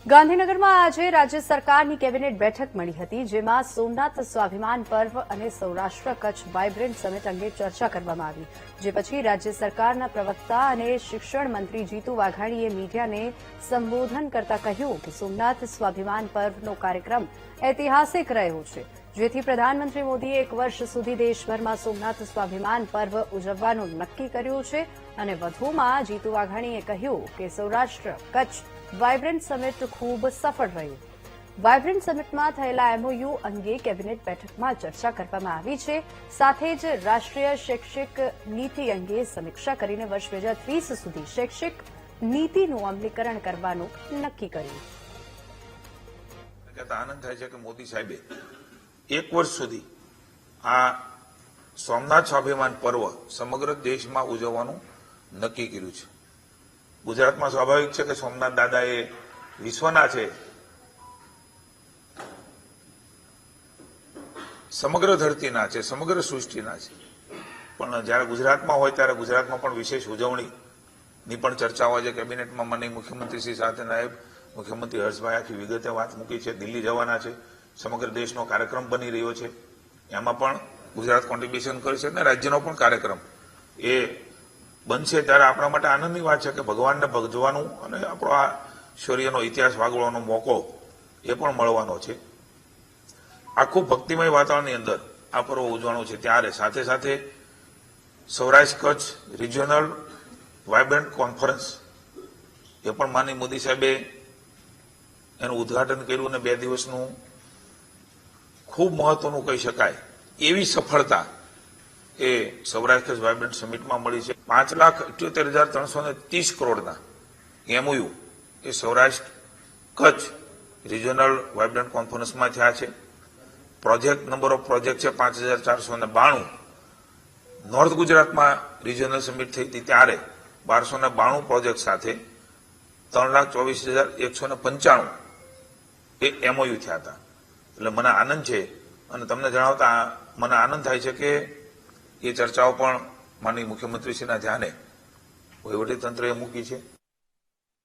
ગાંધીનગરમાં આજે રાજ્ય સરકારની કેબિનેટ બેઠક મળી હતી, જેમાં સોમનાથ સ્વાભિમાન પર્વ અને સૌરાષ્ટ્ર કચ્છ વાયબ્રન્ટ સમિટ અંગે ચર્ચા કરવામાં આવી, જે પછી રાજ્ય સરકારના પ્રવક્તા અને શિક્ષણ મંત્રી જીતુ વાઘાણીએ મીડિયાને સંબોધન કરતા કહ્યું કે સોમનાથ સ્વાભિમાન પર્વનો કાર્યક્રમ ઐતિહાસિક રહ્યો છે, જેથી પ્રધાનમંત્રી મોદીએ 1 વર્ષ સુધી દેશભરમાં સોમનાથ સ્વાભિમાન પર્વ ઉજવવાનું નક્કી કર્યું છે. અને વધુમાં જીતુ વાઘાણીએ કહ્યું કે સૌરાષ્ટ્ર કચ્છ વાયબ્રન્ટ સમિટ ખૂબ સફળ રહ્યું. વાયબ્રન્ટ સમિટમાં થયેલા MOU અંગે કેબિનેટ બેઠકમાં ચર્ચા કરવામાં આવી છે. સાથે જ રાષ્ટ્રીય શૈક્ષિક નીતિ અંગે સમીક્ષા કરીને વર્ષ 2030 સુધી શૈક્ષિક નીતિનું અમલીકરણ કરવાનું નક્કી કર્યું. આનંદ થાય છે કે મોદી સાહેબે 1 વર્ષ સુધી આ સોમનાથ સ્વાભિમાન પર્વ સમગ્ર દેશમાં ઉજવવાનું નક્કી કર્યું છે. ગુજરાતમાં સ્વાભાવિક છે કે સોમનાથ દાદા એ વિશ્વના છે, સમગ્ર ધરતીના છે, સમગ્ર સૃષ્ટિના છે. પણ જ્યારે ગુજરાતમાં હોય ત્યારે ગુજરાતમાં પણ વિશેષ ઉજવણીની પણ ચર્ચા હોય છે. કેબિનેટમાં માનનીય મુખ્યમંત્રી શ્રી સાથે નાયબ મુખ્યમંત્રી હર્ષભાઈ આખી વિગતે વાત મૂકી છે. દિલ્હી જવાના છે, સમગ્ર દેશનો કાર્યક્રમ બની રહ્યો છે, એમાં પણ ગુજરાત કોન્ટ્રીબ્યુશન કરશે અને રાજ્યનો પણ કાર્યક્રમ એ બનશે. ત્યારે આપણા માટે આનંદની વાત છે કે ભગવાનને ભજવાનું અને આપણો આ શૌર્યનો ઇતિહાસ વાગોળવાનો મોકો એ પણ મળવાનો છે. આખું ભક્તિમય વાતાવરણની અંદર આ પર્વ ઉજવવાનું છે. ત્યારે સાથે સાથે Saurashtra Kutch regional vibrant conference એ પણ માનનીય મોદી સાહેબે એનું ઉદઘાટન કર્યું અને 2 દિવસનું ખૂબ મહત્વનું કહી શકાય એવી સફળતા એ સૌરાષ્ટ્ર કચ્છ વાયબ્રન્ટ સમિટમાં મળી છે. 5,78,330 કરોડના MOU એ સૌરાષ્ટ્ર કચ્છ રિજિયોનલ વાયબ્રન્ટ કોન્ફરન્સમાં થયા છે. પ્રોજેક્ટ નંબર ઓફ પ્રોજેક્ટ છે 5,492. નોર્થ ગુજરાતમાં રિજિયોનલ સમિટ થઈ હતી ત્યારે 1,292 પ્રોજેક્ટ સાથે 3,24,195 એ MOU થયા હતા. એટલે મને આનંદ છે અને તમને જણાવતા મને આનંદ થાય છે કે એ ચર્ચાઓ પણ માનનીય મુખ્યમંત્રીશ્રીના ધ્યાને વહીવટીતંત્રએ મૂકી છે.